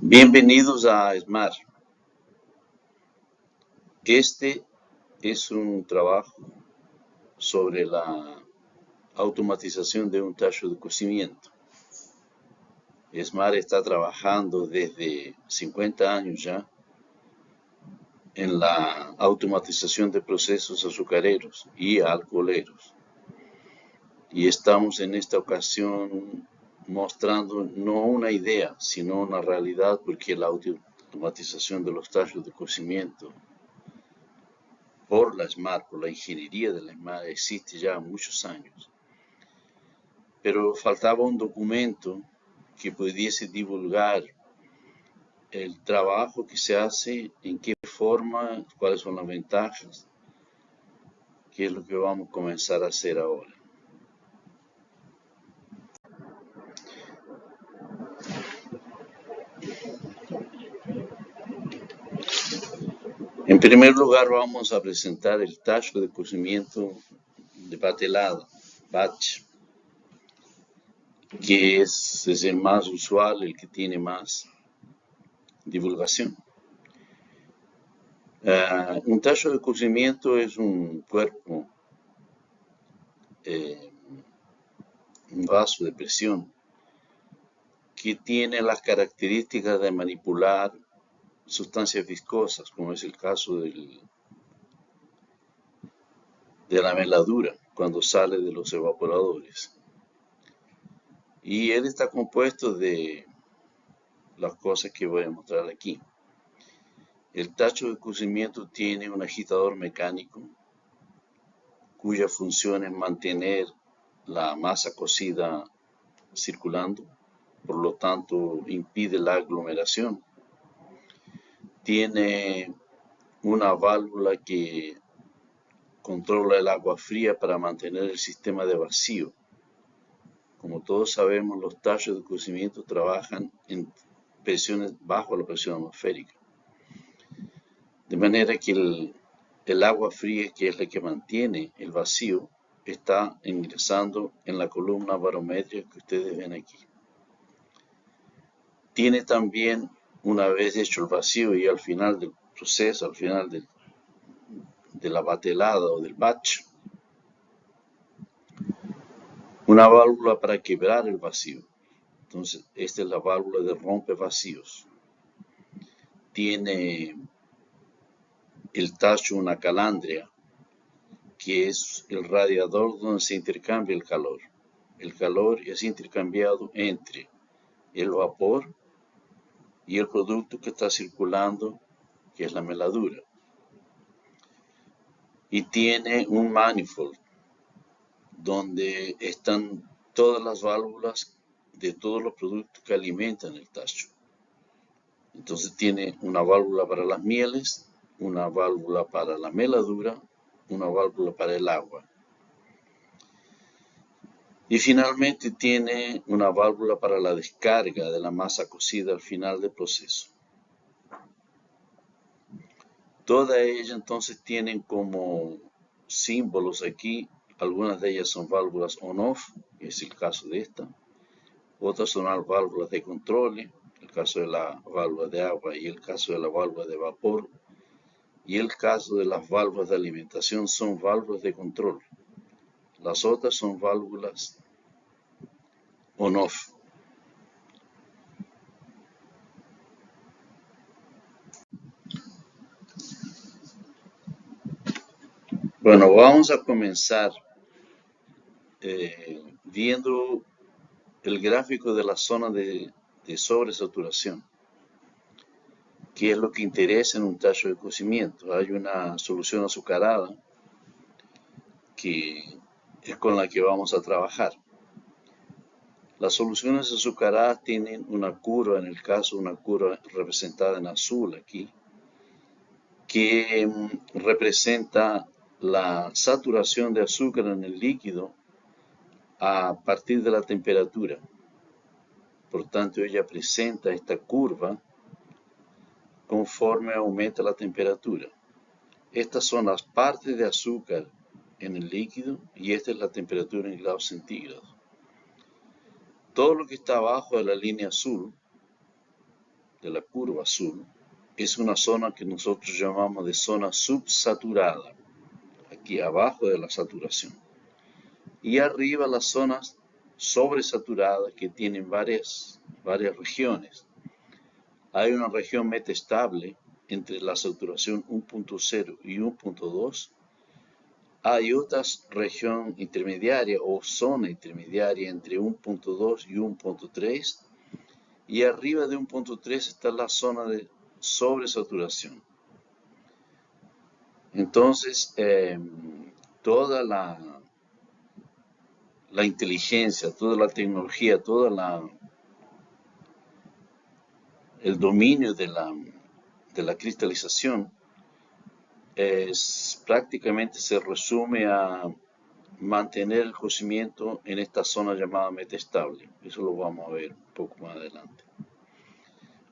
Bienvenidos a SMAR. Este es un trabajo sobre la automatización de un tacho de cocimiento. SMAR está trabajando desde 50 años ya en la automatización de procesos azucareros y alcoholeros. Y estamos en esta ocasión mostrando no una idea, sino una realidad, porque la automatización de los tachos de cocimiento por la SMAR, por la ingeniería de la SMAR, existe ya muchos años. Pero faltaba un documento que pudiese divulgar el trabajo que se hace, en qué forma, cuáles son las ventajas, que es lo que vamos a comenzar a hacer ahora. En primer lugar vamos a presentar el tacho de cocimiento de batelada, batch, que es el más usual, el que tiene más divulgación. Un tacho de cocimiento es un cuerpo, un vaso de presión, que tiene las características de manipular sustancias viscosas, como es el caso de la meladura, cuando sale de los evaporadores. Y él está compuesto de las cosas que voy a mostrar aquí. El tacho de cocimiento tiene un agitador mecánico, cuya función es mantener la masa cocida circulando, por lo tanto impide la aglomeración. Tiene una válvula que controla el agua fría para mantener el sistema de vacío. Como todos sabemos, los tachos de cocimiento trabajan en presiones bajo la presión atmosférica. De manera que el agua fría, que es la que mantiene el vacío, está ingresando en la columna barométrica que ustedes ven aquí. Tiene también, una vez hecho el vacío y al final del proceso, al final de la batelada o del batch, una válvula para quebrar el vacío. Entonces, esta es la válvula de rompe vacíos. Tiene el tacho una calandria, que es el radiador donde se intercambia el calor. El calor es intercambiado entre el vapor y el producto que está circulando, que es la meladura. Y tiene un manifold, donde están todas las válvulas de todos los productos que alimentan el tacho. Entonces tiene una válvula para las mieles, una válvula para la meladura, una válvula para el agua. Y finalmente tiene una válvula para la descarga de la masa cocida al final del proceso. Todas ellas entonces tienen como símbolos aquí, algunas de ellas son válvulas on-off, que es el caso de esta. Otras son las válvulas de control, el caso de la válvula de agua y el caso de la válvula de vapor. Y el caso de las válvulas de alimentación son válvulas de control. Las otras son válvulas on-off. Bueno, vamos a comenzar viendo el gráfico de la zona de sobresaturación, que es lo que interesa en un tacho de cocimiento. Hay una solución azucarada que es con la que vamos a trabajar. Las soluciones azucaradas tienen una curva, en el caso una curva representada en azul aquí, que representa la saturación de azúcar en el líquido a partir de la temperatura. Por tanto, ella presenta esta curva conforme aumenta la temperatura. Estas son las partes de azúcar en el líquido y esta es la temperatura en grados centígrados. Todo lo que está abajo de la línea azul de la curva azul, es una zona que nosotros llamamos de zona subsaturada, aquí abajo de la saturación. Y arriba las zonas sobresaturadas que tienen varias regiones. Hay una región metastable entre la saturación 1.0 y 1.2. Hay otra región intermediaria o zona intermediaria entre 1.2 y 1.3. Y arriba de 1.3 está la zona de sobresaturación. Entonces, toda la inteligencia, toda la tecnología, el dominio de la cristalización prácticamente se resume a mantener el cocimiento en esta zona llamada metastable. Eso lo vamos a ver un poco más adelante.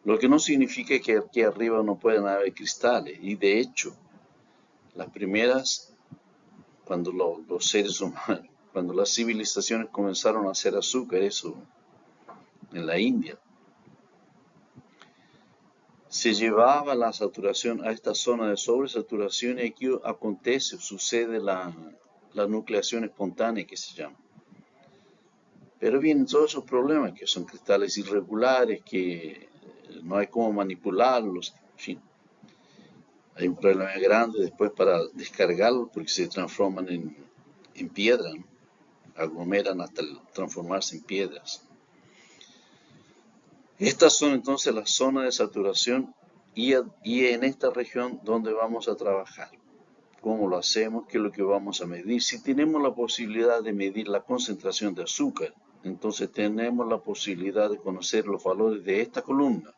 Lo que no significa que aquí arriba no puedan haber cristales. Y de hecho, las primeras, cuando los seres humanos, cuando las civilizaciones comenzaron a hacer azúcar, eso en la India, se llevaba la saturación a esta zona de sobresaturación y aquí sucede la nucleación espontánea que se llama. Pero vienen todos esos problemas que son cristales irregulares, que no hay cómo manipularlos, en fin. Hay un problema grande después para descargarlos porque se transforman en piedra, ¿no? Aglomeran hasta transformarse en piedras. Estas son entonces las zonas de saturación y en esta región donde vamos a trabajar. ¿Cómo lo hacemos? ¿Qué es lo que vamos a medir? Si tenemos la posibilidad de medir la concentración de azúcar, entonces tenemos la posibilidad de conocer los valores de esta columna.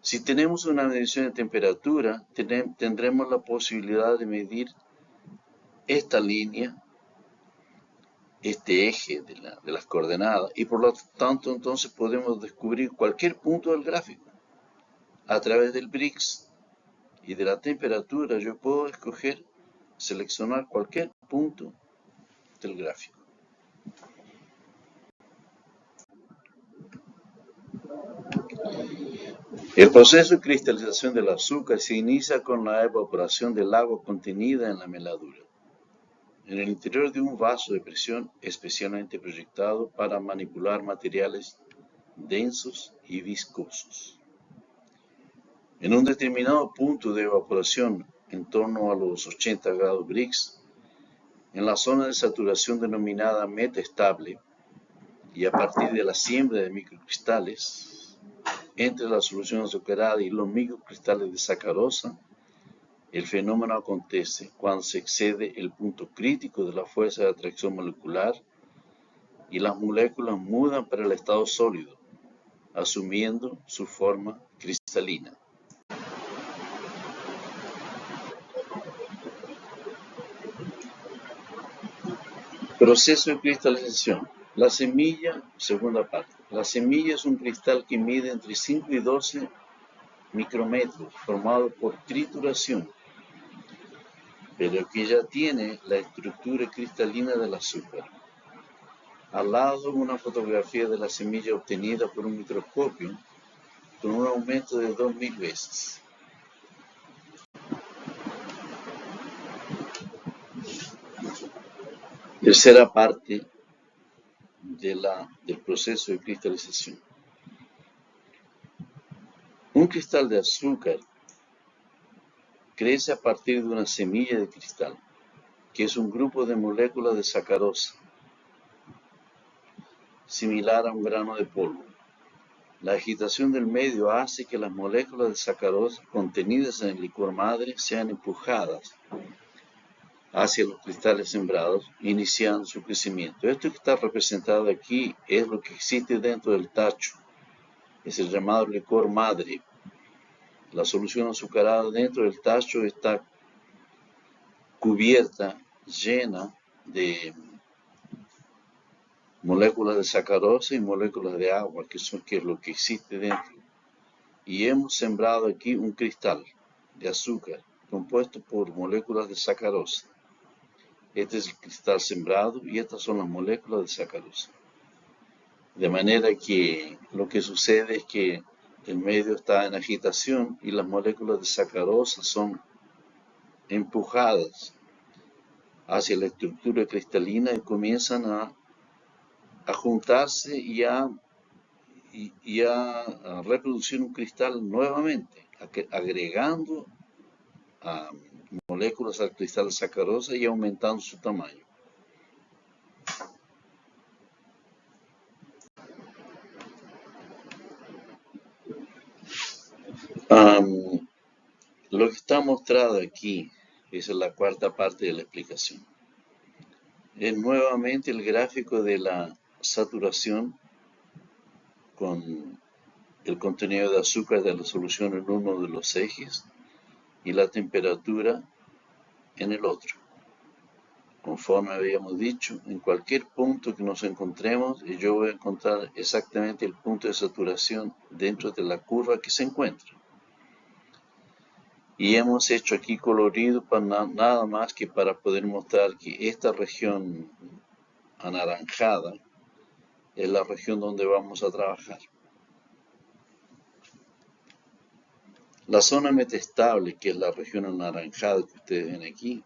Si tenemos una medición de temperatura, tendremos la posibilidad de medir esta línea, este eje de las coordenadas, y por lo tanto entonces podemos descubrir cualquier punto del gráfico. A través del BRICS y de la temperatura yo puedo seleccionar cualquier punto del gráfico. El proceso de cristalización del azúcar se inicia con la evaporación del agua contenida en la meladura, en el interior de un vaso de presión especialmente proyectado para manipular materiales densos y viscosos. En un determinado punto de evaporación, en torno a los 80 grados Brix, en la zona de saturación denominada metastable, y a partir de la siembra de microcristales, entre la solución azucarada y los microcristales de sacarosa, el fenómeno acontece cuando se excede el punto crítico de la fuerza de atracción molecular y las moléculas mudan para el estado sólido, asumiendo su forma cristalina. Proceso de cristalización. La semilla, segunda parte. La semilla es un cristal que mide entre 5 y 12 micrómetros, formado por trituración, pero que ya tiene la estructura cristalina del azúcar. Al lado, una fotografía de la semilla obtenida por un microscopio con un aumento de 2000 veces. Tercera parte del proceso de cristalización. Un cristal de azúcar crece a partir de una semilla de cristal, que es un grupo de moléculas de sacarosa, similar a un grano de polvo. La agitación del medio hace que las moléculas de sacarosa contenidas en el licor madre sean empujadas hacia los cristales sembrados, iniciando su crecimiento. Esto que está representado aquí es lo que existe dentro del tacho. Es el llamado licor madre. La solución azucarada dentro del tacho está cubierta, llena de moléculas de sacarosa y moléculas de agua, que es lo que existe dentro. Y hemos sembrado aquí un cristal de azúcar compuesto por moléculas de sacarosa. Este es el cristal sembrado y estas son las moléculas de sacarosa. De manera que lo que sucede es que el medio está en agitación y las moléculas de sacarosa son empujadas hacia la estructura cristalina y comienzan a juntarse y a reproducir un cristal nuevamente, agregando moléculas al cristal de sacarosa y aumentando su tamaño. Lo que está mostrado aquí, esa es la cuarta parte de la explicación, es nuevamente el gráfico de la saturación con el contenido de azúcar de la solución en uno de los ejes y la temperatura en el otro. Conforme habíamos dicho, en cualquier punto que nos encontremos, yo voy a encontrar exactamente el punto de saturación dentro de la curva que se encuentra. Y hemos hecho aquí colorido para nada más que para poder mostrar que esta región anaranjada es la región donde vamos a trabajar. La zona metastable, que es la región anaranjada que ustedes ven aquí,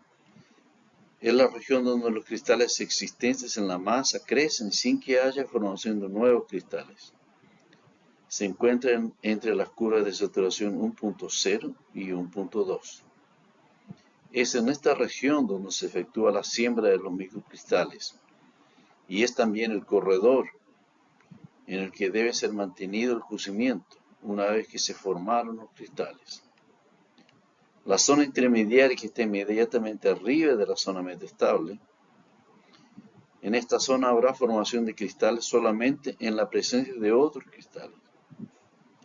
es la región donde los cristales existentes en la masa crecen sin que haya formación de nuevos cristales. Se encuentran entre las curvas de saturación 1.0 y 1.2. Es en esta región donde se efectúa la siembra de los microcristales y es también el corredor en el que debe ser mantenido el cocimiento una vez que se formaron los cristales. La zona intermediaria, que está inmediatamente arriba de la zona metastable, en esta zona habrá formación de cristales solamente en la presencia de otros cristales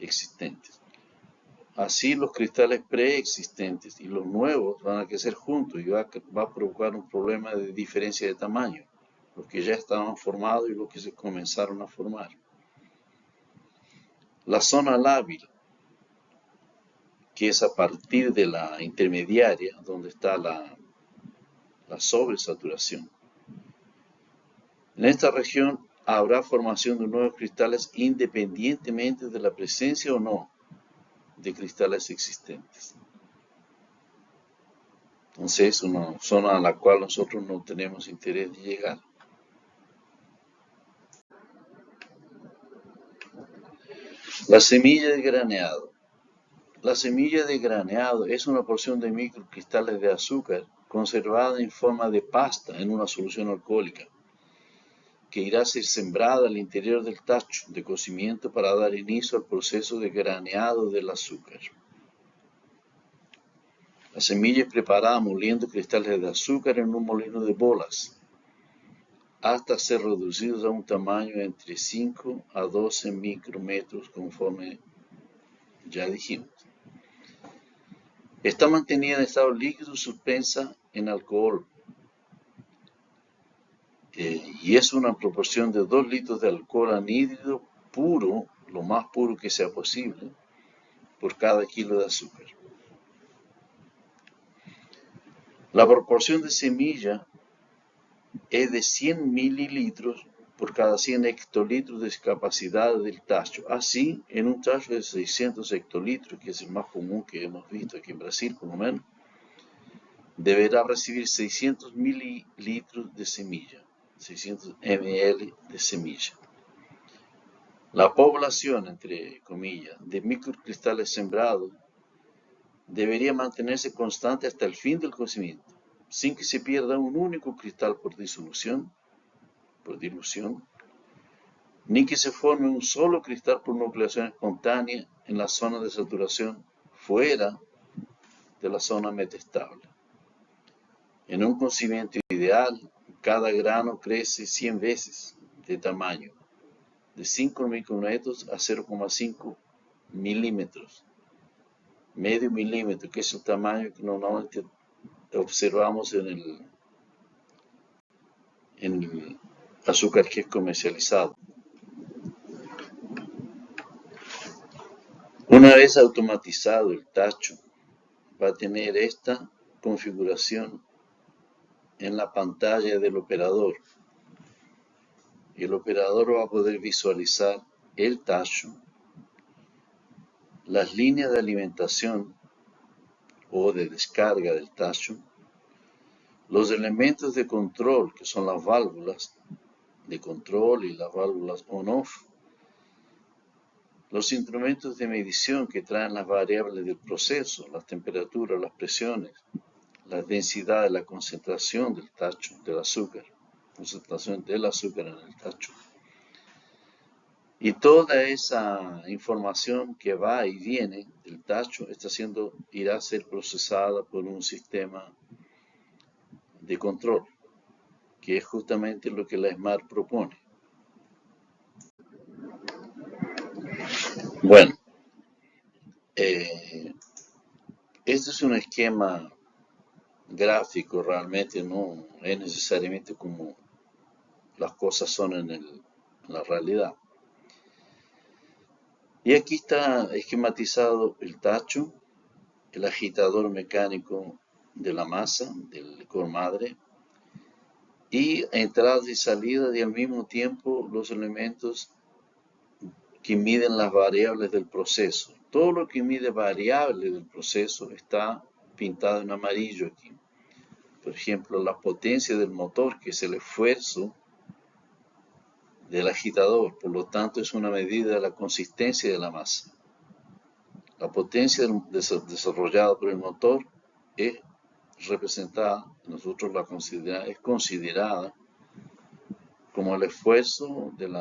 existentes. Así los cristales preexistentes y los nuevos van a crecer juntos y va a provocar un problema de diferencia de tamaño, los que ya estaban formados y los que se comenzaron a formar. La zona lábil, que es a partir de la intermediaria, donde está la sobresaturación. En esta región habrá formación de nuevos cristales independientemente de la presencia o no de cristales existentes. Entonces es una zona a la cual nosotros no tenemos interés de llegar. La semilla de graneado. La semilla de graneado es una porción de microcristales de azúcar conservada en forma de pasta en una solución alcohólica, que irá a ser sembrada al interior del tacho de cocimiento para dar inicio al proceso de graneado del azúcar. La semilla es preparada moliendo cristales de azúcar en un molino de bolas, hasta ser reducidos a un tamaño entre 5 a 12 micrómetros, conforme ya dijimos. Está mantenida en estado líquido suspensa en alcohol, y es una proporción de 2 litros de alcohol anhídrido puro, lo más puro que sea posible, por cada kilo de azúcar. La proporción de semilla es de 100 mililitros por cada 100 hectolitros de capacidad del tacho. Así, en un tacho de 600 hectolitros, que es el más común que hemos visto aquí en Brasil, por lo menos, deberá recibir 600 mililitros de semilla, 600 ml de semilla. La población, entre comillas, de microcristales sembrados debería mantenerse constante hasta el fin del cocimiento, sin que se pierda un único cristal por dilución, ni que se forme un solo cristal por nucleación espontánea en la zona de saturación fuera de la zona metastable. En un cocimiento ideal, cada grano crece 100 veces de tamaño, de 5 micrómetros a 0,5 milímetros. Medio milímetro, que es el tamaño que normalmente observamos en el azúcar que es comercializado. Una vez automatizado el tacho, va a tener esta configuración en la pantalla del operador. El operador va a poder visualizar el tacho las líneas de alimentación o de descarga del tacho, los elementos de control, que son las válvulas de control y las válvulas on-off, los instrumentos de medición que traen las variables del proceso, las temperaturas, las presiones, la densidad, la concentración del tacho, del azúcar, concentración del azúcar en el tacho. Y toda esa información que va y viene del tacho irá a ser procesada por un sistema de control, que es justamente lo que la SMART propone. Bueno, este es un esquema gráfico, realmente no es necesariamente como las cosas son en la realidad. Y aquí está esquematizado el tacho, el agitador mecánico de la masa, del licor madre, y entradas y salidas y al mismo tiempo los elementos que miden las variables del proceso. Todo lo que mide variables del proceso está pintado en amarillo aquí. Por ejemplo, la potencia del motor, que es el esfuerzo del agitador, por lo tanto es una medida de la consistencia de la masa. La potencia desarrollada por el motor es representada, nosotros es considerada como el esfuerzo del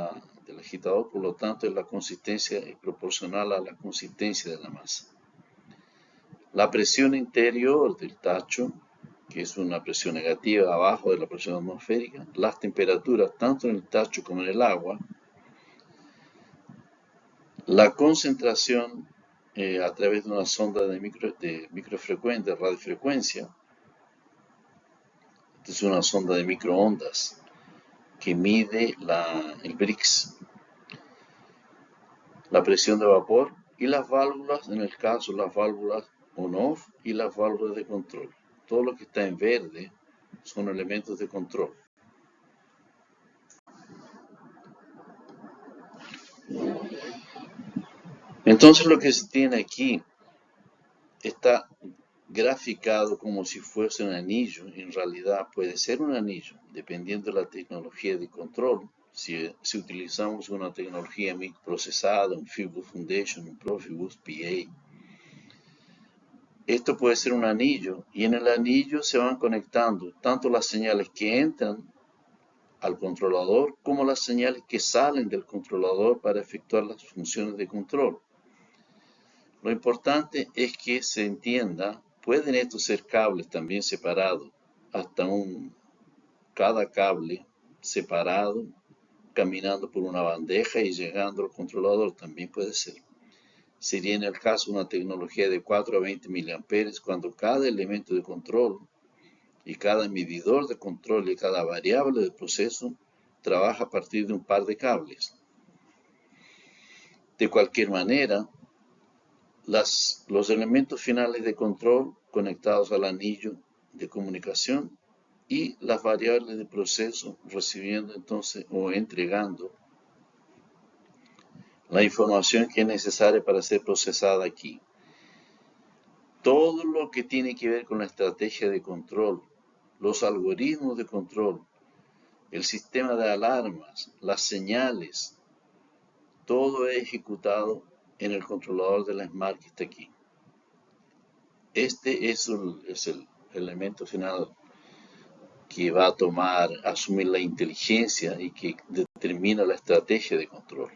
agitador, por lo tanto la consistencia es proporcional a la consistencia de la masa. La presión interior del tacho, que es una presión negativa abajo de la presión atmosférica, las temperaturas tanto en el tacho como en el agua, la concentración a través de una sonda de microfrecuencia, radiofrecuencia, esta es una sonda de microondas que mide el BRICS, la presión de vapor y las válvulas, en el caso las válvulas on-off y las válvulas de control. Todo lo que está en verde son elementos de control. Entonces lo que se tiene aquí está graficado como si fuese un anillo. En realidad puede ser un anillo, dependiendo de la tecnología de control. Si utilizamos una tecnología microprocesada, un Fieldbus Foundation, un Profibus PA, esto puede ser un anillo y en el anillo se van conectando tanto las señales que entran al controlador como las señales que salen del controlador para efectuar las funciones de control. Lo importante es que se entienda, pueden estos ser cables también separados, hasta cada cable separado, caminando por una bandeja y llegando al controlador, también puede ser. Sería en el caso una tecnología de 4 a 20 miliamperes cuando cada elemento de control y cada medidor de control y cada variable del proceso trabaja a partir de un par de cables. De cualquier manera, los elementos finales de control conectados al anillo de comunicación y las variables de proceso recibiendo entonces o entregando la información que es necesaria para ser procesada aquí. Todo lo que tiene que ver con la estrategia de control, los algoritmos de control, el sistema de alarmas, las señales, todo es ejecutado en el controlador de la SMART que está aquí. Este es el elemento final que va a asumir la inteligencia y que determina la estrategia de control.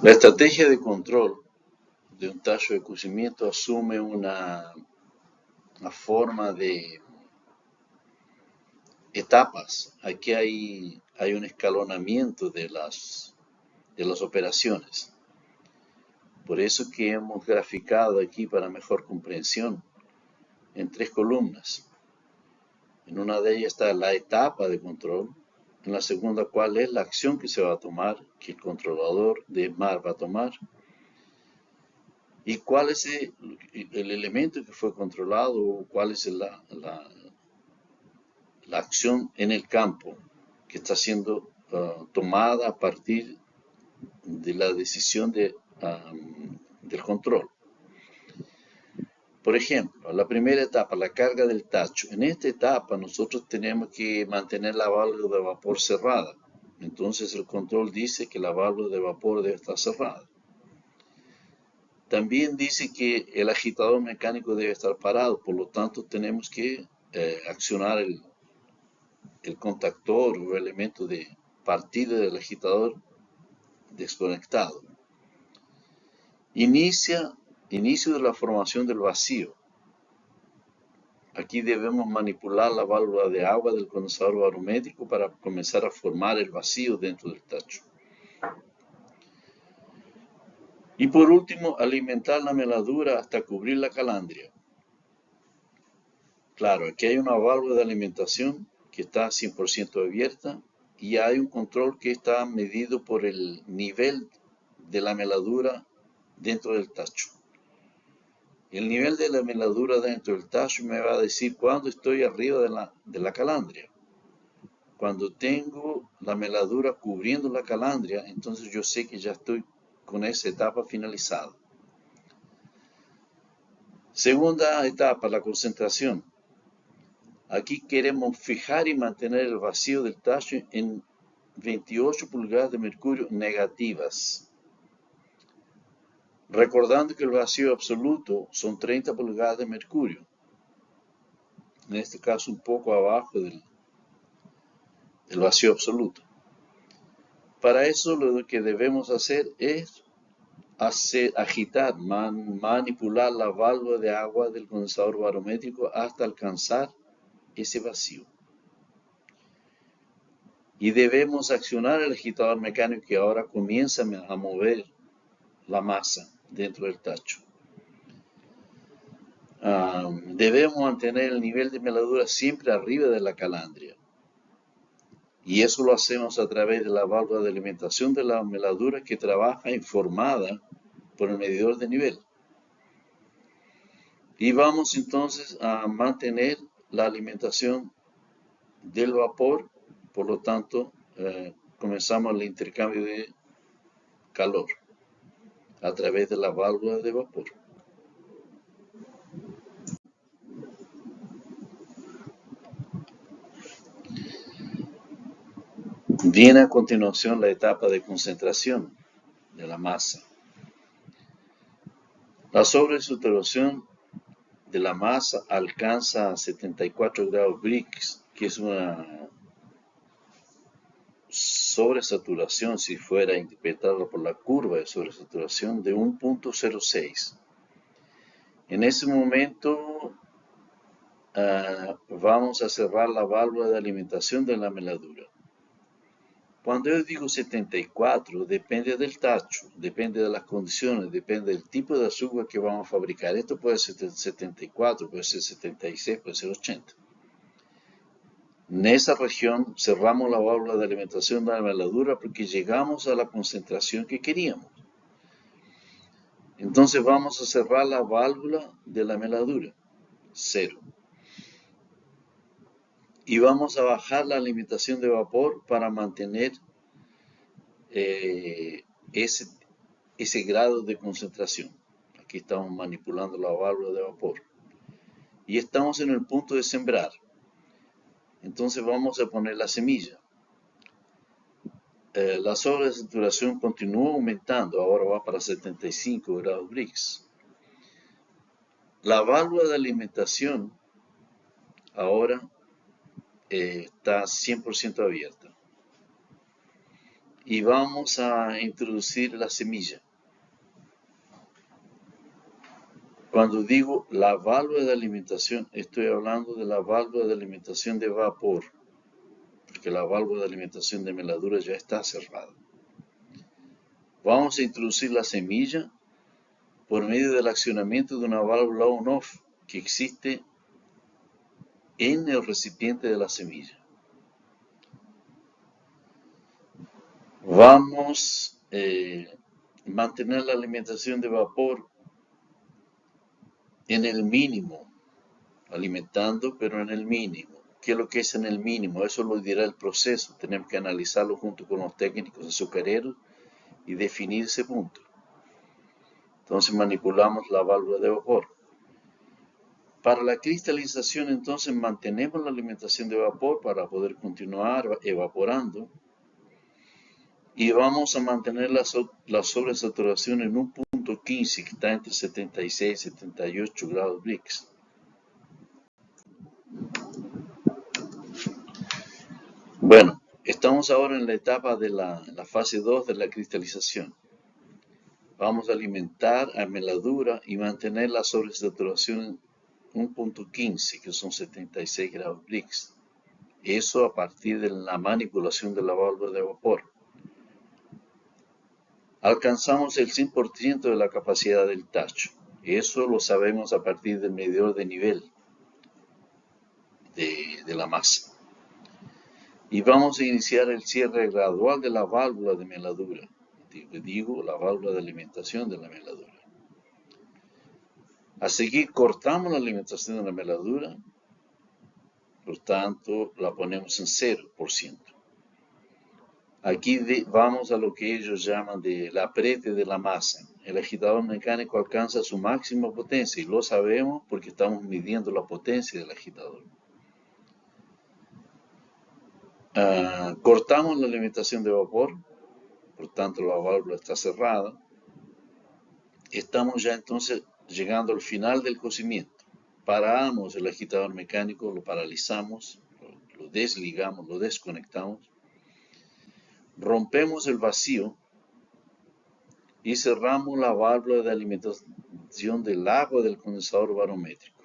La estrategia de control de un tacho de cocimiento asume una forma de etapas. Aquí hay un escalonamiento de las operaciones. Por eso que hemos graficado aquí para mejor comprensión en 3 columnas. En una de ellas está la etapa de control. En la segunda, cuál es la acción que se va a tomar, que el controlador de SMART va a tomar. Y cuál es el elemento que fue controlado, o cuál es la acción en el campo que está siendo tomada a partir la decisión del control. Por ejemplo, la primera etapa, la carga del tacho. En esta etapa nosotros tenemos que mantener la válvula de vapor cerrada. Entonces el control dice que la válvula de vapor debe estar cerrada. También dice que el agitador mecánico debe estar parado, por lo tanto tenemos que accionar el contactor o el elemento de partida del agitador desconectado. Inicio de la formación del vacío. Aquí debemos manipular la válvula de agua del condensador barométrico para comenzar a formar el vacío dentro del tacho. Y por último, alimentar la meladura hasta cubrir la calandria. Claro, aquí hay una válvula de alimentación que está 100% abierta y hay un control que está medido por el nivel de la meladura dentro del tacho. El nivel de la meladura dentro del tacho me va a decir cuándo estoy arriba de la calandria. Cuando tengo la meladura cubriendo la calandria, entonces yo sé que ya estoy con esa etapa finalizada. Segunda etapa, la concentración. Aquí queremos fijar y mantener el vacío del tacho en 28 pulgadas de mercurio negativas. Recordando que el vacío absoluto son 30 pulgadas de mercurio. En este caso un poco abajo del vacío absoluto. Para eso lo que debemos hacer es agitar, manipular la válvula de agua del condensador barométrico hasta alcanzar ese vacío. Y debemos accionar el agitador mecánico que ahora comienza a mover la masa dentro del tacho. Debemos mantener el nivel de meladura siempre arriba de la calandria. Y eso lo hacemos a través de la válvula de alimentación de la meladura que trabaja informada por el medidor de nivel. Y vamos entonces a mantener la alimentación del vapor, por lo tanto comenzamos el intercambio de calor a través de la válvula de vapor. Viene a continuación la etapa de concentración de la masa. La sobresaturación de la masa alcanza 74 grados Brix, que es una sobresaturación, si fuera interpretada por la curva de sobresaturación, de 1.06. En ese momento vamos a cerrar la válvula de alimentación de la meladura. Cuando yo digo 74, depende del tacho, depende de las condiciones, depende del tipo de azúcar que vamos a fabricar. Esto puede ser 74, puede ser 76, puede ser 80. En esa región cerramos la válvula de alimentación de la meladura porque llegamos a la concentración que queríamos. Entonces vamos a cerrar la válvula de la meladura, 0. Y vamos a bajar la alimentación de vapor para mantener ese grado de concentración. Aquí estamos manipulando la válvula de vapor. Y estamos en el punto de sembrar. Entonces vamos a poner la semilla. La sobresaturación continúa aumentando, ahora va para 75 grados Brix. La válvula de alimentación ahora está 100% abierta. Y vamos a introducir la semilla. Cuando digo la válvula de alimentación, estoy hablando de la válvula de alimentación de vapor, porque la válvula de alimentación de meladura ya está cerrada. Vamos a introducir la semilla por medio del accionamiento de una válvula on-off que existe en el recipiente de la semilla. Vamos a mantener la alimentación de vapor en el mínimo, alimentando, pero en el mínimo. ¿Qué es lo que es en el mínimo? Eso lo dirá el proceso. Tenemos que analizarlo junto con los técnicos azucareros y definir ese punto. Entonces manipulamos la válvula de vapor. Para la cristalización, entonces mantenemos la alimentación de vapor para poder continuar evaporando. Y vamos a mantener la sobresaturación en un punto 15 que está entre 76 y 78 grados Brix. Bueno, estamos ahora en la etapa de la fase 2 de la cristalización. Vamos a alimentar a meladura y mantener la sobresaturación en 1.15, que son 76 grados Brix. Eso a partir de la manipulación de la válvula de vapor. Alcanzamos el 100% de la capacidad del tacho. Eso lo sabemos a partir del medidor de nivel de la masa. Y vamos a iniciar el cierre gradual de la válvula de meladura. Digo, la válvula de alimentación de la meladura. A seguir, cortamos la alimentación de la meladura. Por tanto, la ponemos en 0%. Aquí vamos a lo que ellos llaman del aprete de la masa. El agitador mecánico alcanza su máxima potencia y lo sabemos porque estamos midiendo la potencia del agitador. Cortamos la alimentación de vapor, por tanto la válvula está cerrada. Estamos ya entonces llegando al final del cocimiento. Paramos el agitador mecánico, lo paralizamos, lo desligamos, lo desconectamos. Rompemos el vacío y cerramos la válvula de alimentación del agua del condensador barométrico.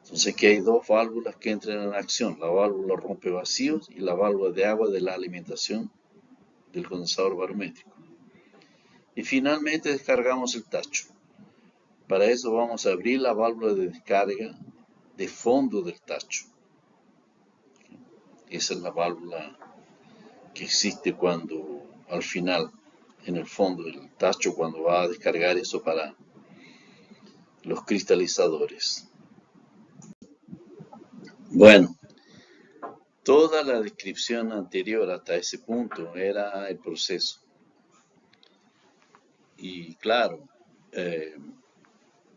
Entonces aquí hay dos válvulas que entran en acción, la válvula rompe vacíos y la válvula de agua de la alimentación del condensador barométrico. Y finalmente descargamos el tacho. Para eso vamos a abrir la válvula de descarga de fondo del tacho. Esa es la válvula que existe cuando al final, en el fondo del tacho, cuando va a descargar eso para los cristalizadores. Bueno, toda la descripción anterior hasta ese punto era el proceso. Y claro,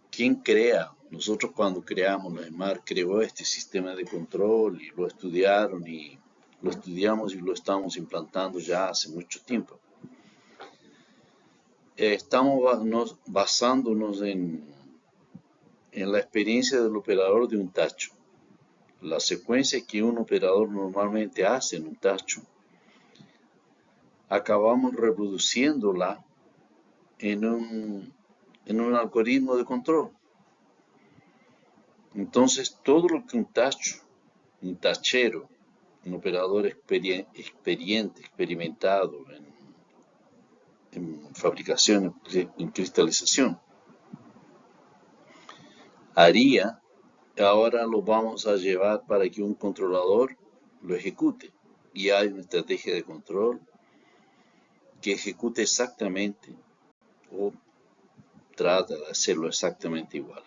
¿quién crea? Nosotros cuando creamos la ESMAR creó este sistema de control y lo estudiaron y lo estudiamos y lo estamos implantando ya hace mucho tiempo. Estamos basándonos en la experiencia del operador de un tacho. La secuencia que un operador normalmente hace en un tacho, acabamos reproduciéndola en un algoritmo de control. Entonces, todo lo que un tachero, un operador experimentado en fabricación, en cristalización, haría, ahora lo vamos a llevar para que un controlador lo ejecute. Y hay una estrategia de control que ejecute exactamente o trata de hacerlo exactamente igual.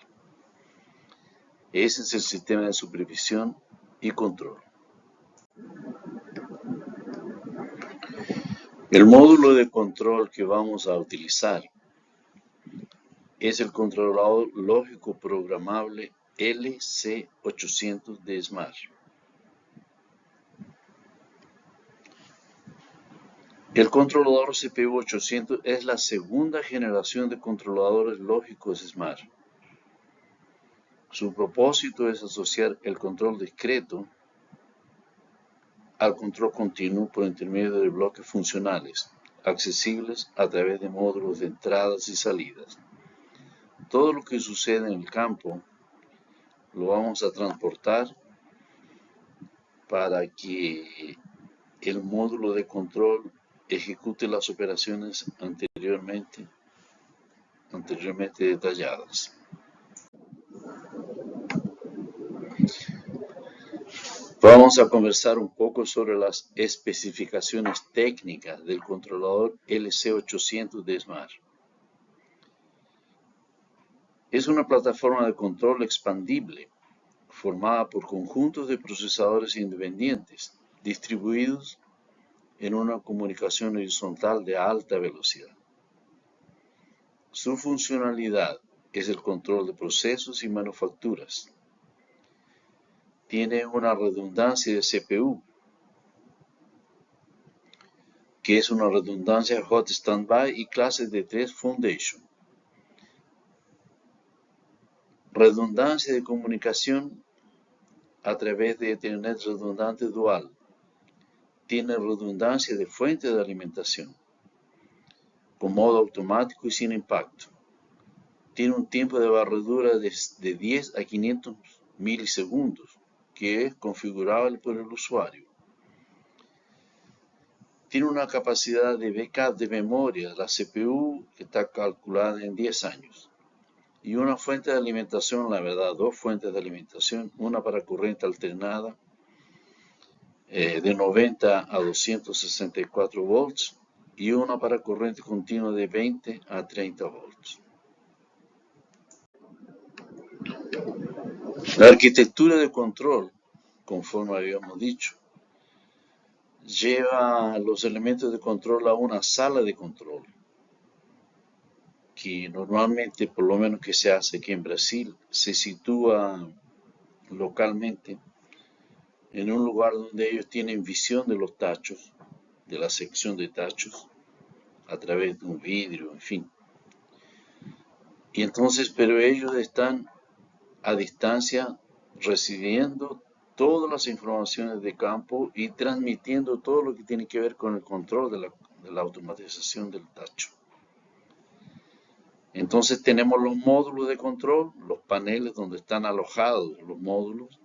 Ese es el sistema de supervisión y control. El módulo de control que vamos a utilizar es el controlador lógico programable LC800 de SMAR. El controlador CPU800 es la segunda generación de controladores lógicos SMAR. Su propósito es asociar el control discreto al control continuo por intermedio de bloques funcionales, accesibles a través de módulos de entradas y salidas. Todo lo que sucede en el campo lo vamos a transportar para que el módulo de control ejecute las operaciones anteriormente detalladas. Vamos a conversar un poco sobre las especificaciones técnicas del controlador LC800 de SMAR. Es una plataforma de control expandible formada por conjuntos de procesadores independientes distribuidos en una comunicación horizontal de alta velocidad. Su funcionalidad es el control de procesos y manufacturas. Tiene una redundancia de CPU, que es una redundancia Hot Standby y clases de 3 Foundation. Redundancia de comunicación a través de Ethernet redundante dual. Tiene redundancia de fuente de alimentación, con modo automático y sin impacto. Tiene un tiempo de barredura de 10 a 500 milisegundos, que es configurable por el usuario. Tiene una capacidad de backup de memoria, la CPU está calculada en 10 años. Y una fuente de alimentación, la verdad, 2 fuentes de alimentación, una para corriente alternada de 90 a 264 volts y una para corriente continua de 20 a 30 volts. La arquitectura de control, conforme habíamos dicho, lleva los elementos de control a una sala de control, que normalmente, por lo menos que se hace aquí en Brasil, se sitúa localmente en un lugar donde ellos tienen visión de los tachos, de la sección de tachos, a través de un vidrio, en fin. Y entonces, pero ellos están a distancia recibiendo todas las informaciones de campo y transmitiendo todo lo que tiene que ver con el control de la automatización del tacho. Entonces tenemos los módulos de control, los paneles donde están alojados los módulos,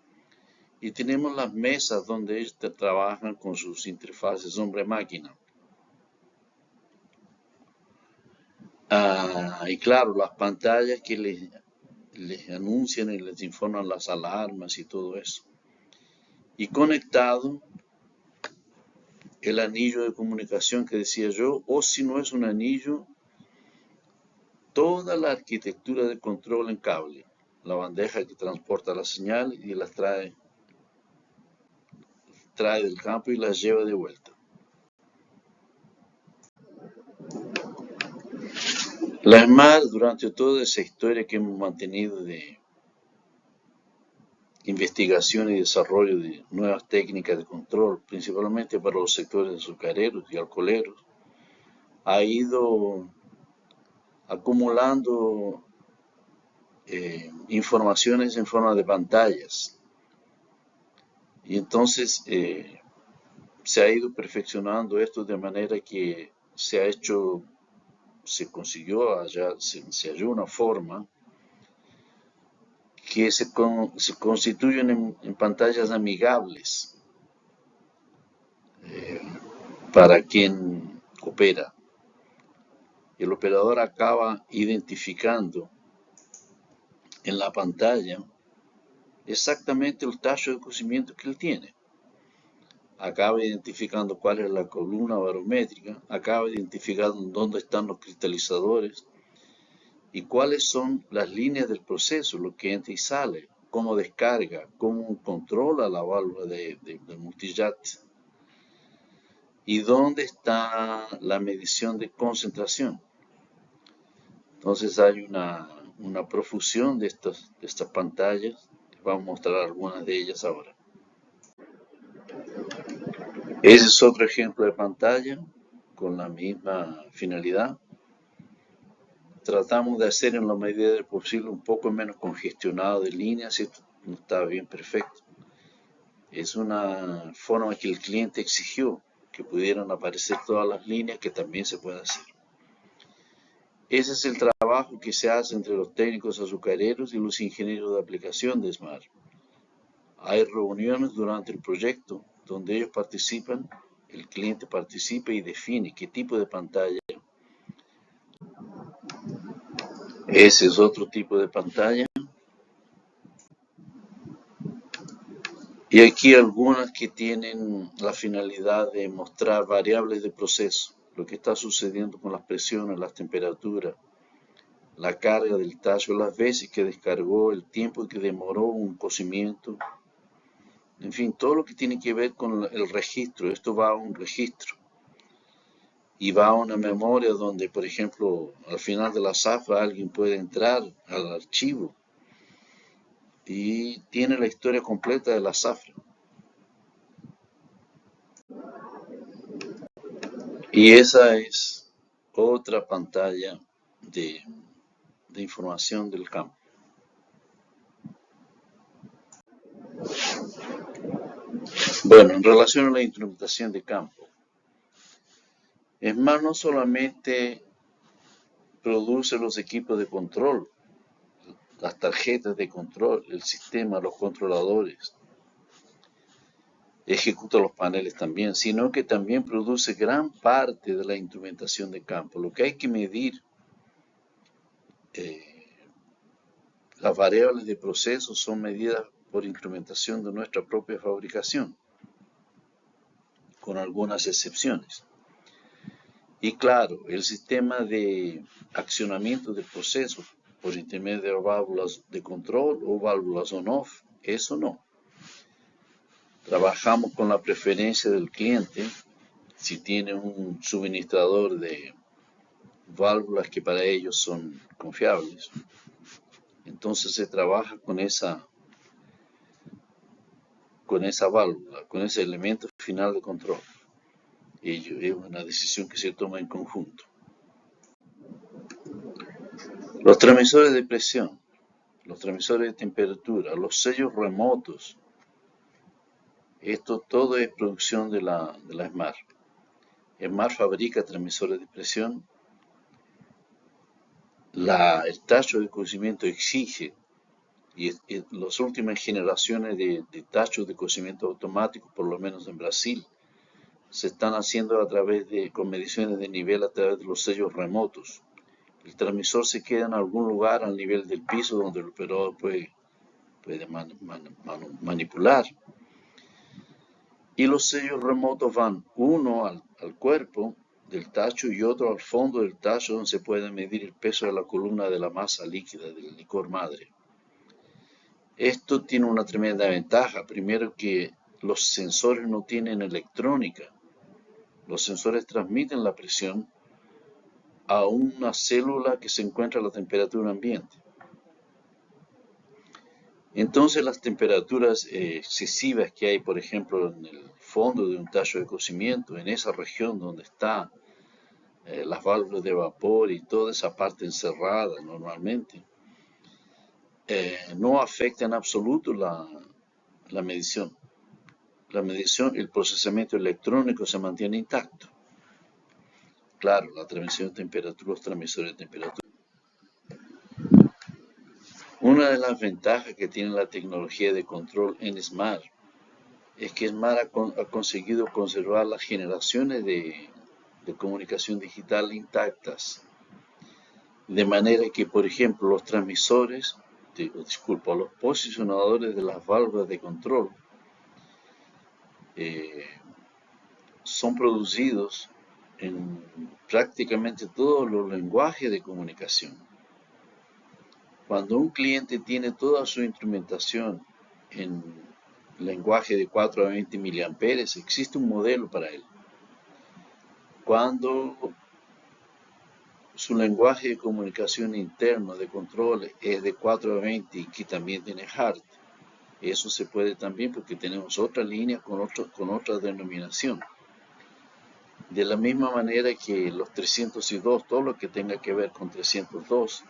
y tenemos las mesas donde ellos trabajan con sus interfaces hombre-máquina. Y claro, las pantallas que les anuncian y les informan las alarmas y todo eso. Y conectado el anillo de comunicación que decía yo, o si no es un anillo, toda la arquitectura de control en cable, la bandeja que transporta la señal y las trae del campo y las lleva de vuelta. La SMART, durante toda esa historia que hemos mantenido de investigación y desarrollo de nuevas técnicas de control, principalmente para los sectores azucareros y alcoholeros, ha ido acumulando informaciones en forma de pantallas. Y entonces se ha ido perfeccionando esto de manera que se halló una forma que se constituyen en pantallas amigables para quien opera. El operador acaba identificando en la pantalla exactamente el tacho de cocimiento que él tiene. Acaba identificando cuál es la columna barométrica, acaba identificando dónde están los cristalizadores y cuáles son las líneas del proceso, lo que entra y sale, cómo descarga, cómo controla la válvula del multijet y dónde está la medición de concentración. Entonces hay una profusión de estas pantallas. Vamos a mostrar algunas de ellas ahora. Ese es otro ejemplo de pantalla con la misma finalidad. Tratamos de hacer en la medida del posible un poco menos congestionado de líneas. Esto no está bien perfecto. Es una forma que el cliente exigió, que pudieran aparecer todas las líneas, que también se puede hacer. Ese es el trabajo que se hace entre los técnicos azucareros y los ingenieros de aplicación de SMART. Hay reuniones durante el proyecto donde ellos participan, el cliente participa y define qué tipo de pantalla. Ese es otro tipo de pantalla. Y aquí algunas que tienen la finalidad de mostrar variables de proceso, lo que está sucediendo con las presiones, las temperaturas, la carga del tacho, las veces que descargó, el tiempo que demoró un cocimiento, en fin, todo lo que tiene que ver con el registro. Esto va a un registro. y va a una memoria donde, por ejemplo, al final de la zafra alguien puede entrar al archivo y tiene la historia completa de la zafra. Y esa es otra pantalla de información del campo. Bueno, en relación a la instrumentación de campo, ESMAD no solamente produce los equipos de control, las tarjetas de control, el sistema, los controladores, ejecuta los paneles también, sino que también produce gran parte de la instrumentación de campo. Lo que hay que medir, las variables de proceso son medidas por instrumentación de nuestra propia fabricación, con algunas excepciones. Y claro, el sistema de accionamiento del proceso por intermedio de válvulas de control o válvulas on-off, eso no. Trabajamos con la preferencia del cliente. Si tiene un suministrador de válvulas que para ellos son confiables, entonces se trabaja con esa válvula, con ese elemento final de control. Ello es una decisión que se toma en conjunto. Los transmisores de presión, los transmisores de temperatura, los sellos remotos, esto todo es producción de la ESMAD. ESMAD fabrica transmisores de presión. El tacho de cocimiento exige, y las últimas generaciones de tachos de cocimiento automático, por lo menos en Brasil, se están haciendo con mediciones de nivel a través de los sellos remotos. El transmisor se queda en algún lugar al nivel del piso donde el operador puede manipular. Y los sellos remotos van uno al cuerpo del tacho y otro al fondo del tacho, donde se puede medir el peso de la columna de la masa líquida del licor madre. Esto tiene una tremenda ventaja. Primero, que los sensores no tienen electrónica. Los sensores transmiten la presión a una célula que se encuentra a la temperatura ambiente. Entonces las temperaturas excesivas que hay, por ejemplo, en el fondo de un tacho de cocimiento, en esa región donde están las válvulas de vapor y toda esa parte encerrada normalmente, no afecta en absoluto la medición. La medición, el procesamiento electrónico se mantiene intacto. Claro, la transmisión de temperatura, los transmisores de temperatura. Una de las ventajas que tiene la tecnología de control en ESMAD es que ESMAD ha conseguido conservar las generaciones de comunicación digital intactas. De manera que, por ejemplo, los transmisores, los posicionadores de las válvulas de control son producidos en prácticamente todos los lenguajes de comunicación. Cuando un cliente tiene toda su instrumentación en lenguaje de 4 a 20 miliamperes, existe un modelo para él. Cuando su lenguaje de comunicación interno de control es de 4 a 20 y que también tiene HART, eso se puede también porque tenemos otra línea con otra denominación. De la misma manera que los 302, todo lo que tenga que ver con 302,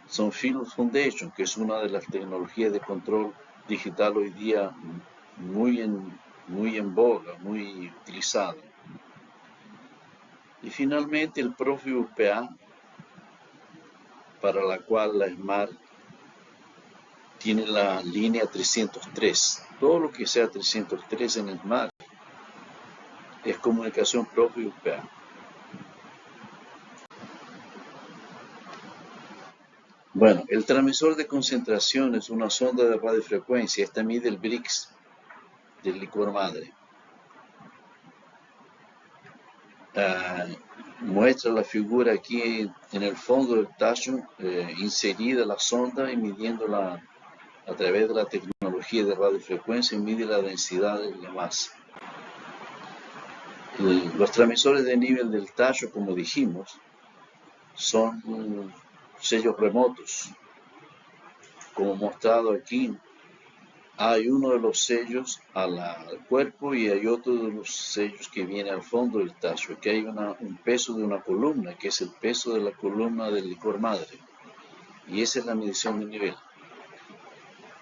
son Philips Foundation, que es una de las tecnologías de control digital hoy día muy en boga, muy utilizada. Y finalmente el Profibus PA, para la cual la ESMAD tiene la línea 303. Todo lo que sea 303 en ESMAD es comunicación Profibus PA. Bueno, el transmisor de concentración es una sonda de radiofrecuencia. Esta mide el Brix del licor madre. Muestra la figura aquí en el fondo del tacho, inserida la sonda y midiéndola a través de la tecnología de radiofrecuencia, mide la densidad de la masa. Los transmisores de nivel del tallo, como dijimos, son sellos remotos. Como mostrado aquí, hay uno de los sellos al cuerpo y hay otro de los sellos que viene al fondo del tallo. Aquí hay un peso de una columna, que es el peso de la columna del licor madre. Y esa es la medición de nivel.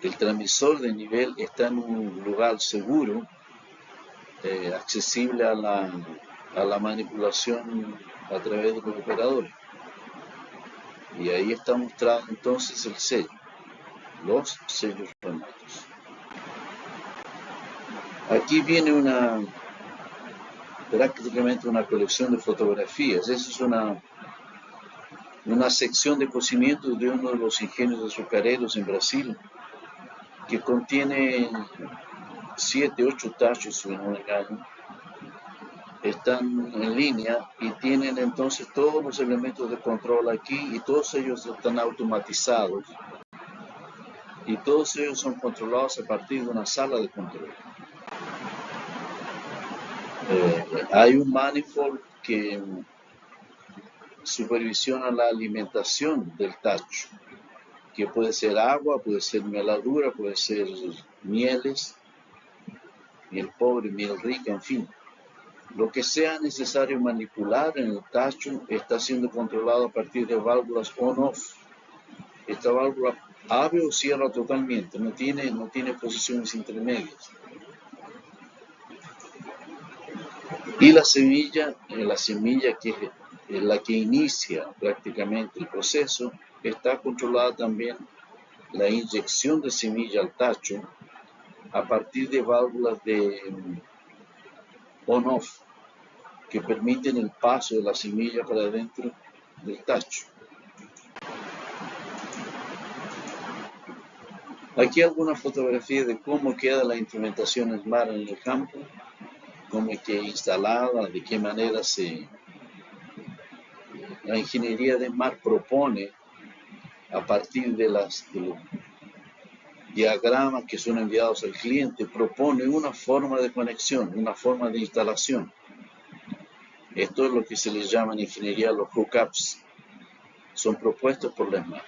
El transmisor de nivel está en un lugar seguro, accesible a la manipulación a través de los operadores. Y ahí está mostrado entonces el sello, los sellos remotos. Aquí viene prácticamente una colección de fotografías. Esa es una sección de cocimiento de uno de los ingenios azucareros en Brasil, que contiene 7, 8 tachos, si no me engaño. Están en línea y tienen entonces todos los elementos de control aquí y todos ellos están automatizados y todos ellos son controlados a partir de una sala de control. Hay un manifold que supervisiona la alimentación del tacho, que puede ser agua, puede ser meladura, puede ser mieles, miel pobre, miel rica, en fin. Lo que sea necesario manipular en el tacho está siendo controlado a partir de válvulas on-off. Esta válvula abre o cierra totalmente, no tiene posiciones intermedias. Y la semilla que es la que inicia prácticamente el proceso, está controlada también la inyección de semilla al tacho a partir de válvulas de on-off que permiten el paso de la semilla para dentro del tacho. Aquí algunas fotografías de cómo queda la instrumentación SMART en el campo, cómo queda instalada, de qué manera la ingeniería de SMART propone, a partir de los diagramas que son enviados al cliente, propone una forma de conexión, una forma de instalación. Esto es lo que se les llama en ingeniería los hookups. Son propuestos por la SMART.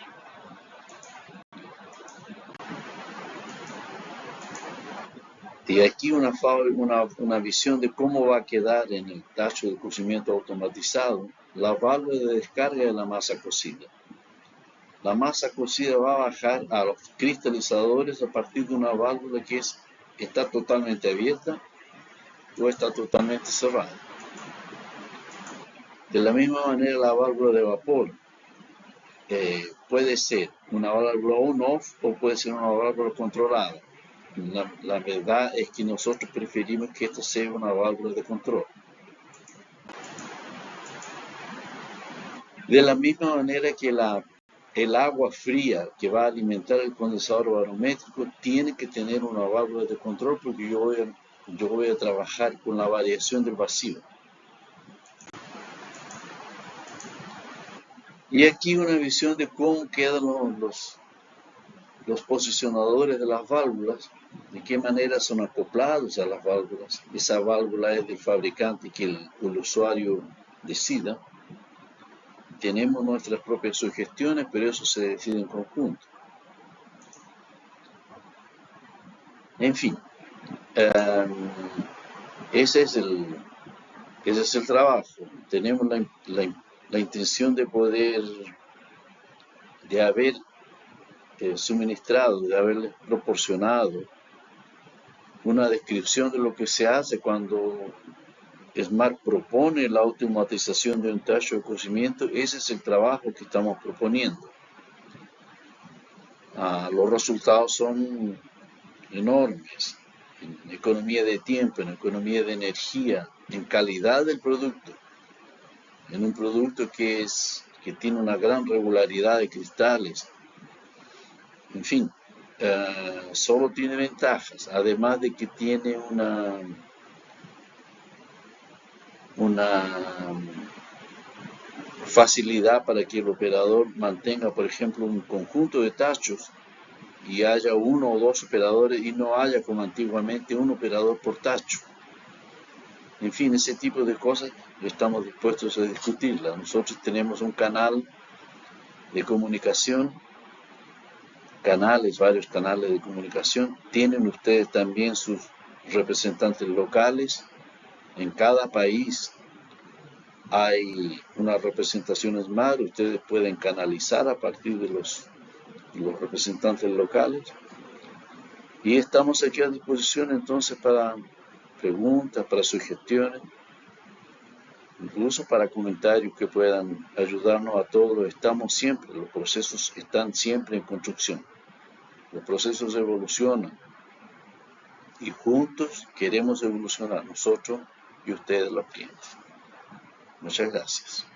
Y aquí una visión de cómo va a quedar en el tacho de cocimiento automatizado la válvula de descarga de la masa cocida. La masa cocida va a bajar a los cristalizadores a partir de una válvula que está totalmente abierta o está totalmente cerrada. De la misma manera, la válvula de vapor puede ser una válvula on-off o puede ser una válvula controlada. La verdad es que nosotros preferimos que esto sea una válvula de control. De la misma manera que el agua fría que va a alimentar el condensador barométrico tiene que tener una válvula de control, porque yo voy a trabajar con la variación del vacío. Y aquí una visión de cómo quedan los posicionadores de las válvulas, de qué manera son acoplados a las válvulas. Esa válvula es del fabricante que el usuario decida. Tenemos nuestras propias sugestiones, pero eso se decide en conjunto. En fin, ese es el trabajo. Tenemos la intención de haber suministrado, de haber proporcionado una descripción de lo que se hace cuando SMART propone la automatización de un tacho de cocimiento. Ese es el trabajo que estamos proponiendo. Los resultados son enormes en economía de tiempo, en economía de energía, en calidad del producto, en un producto que tiene una gran regularidad de cristales. En fin, solo tiene ventajas, además de que tiene una facilidad para que el operador mantenga, por ejemplo, un conjunto de tachos y haya uno o dos operadores y no haya, como antiguamente, un operador por tacho. En fin, ese tipo de cosas estamos dispuestos a discutirlas. Nosotros tenemos un canal de comunicación, varios canales de comunicación. Tienen ustedes también sus representantes locales. En cada país hay unas representaciones más. Ustedes pueden canalizar a partir de los representantes locales. Y estamos aquí a disposición entonces para preguntas, para sugestiones, incluso para comentarios que puedan ayudarnos a todos. Los procesos están siempre en construcción. Los procesos evolucionan y juntos queremos evolucionar nosotros y ustedes los clientes. Muchas gracias.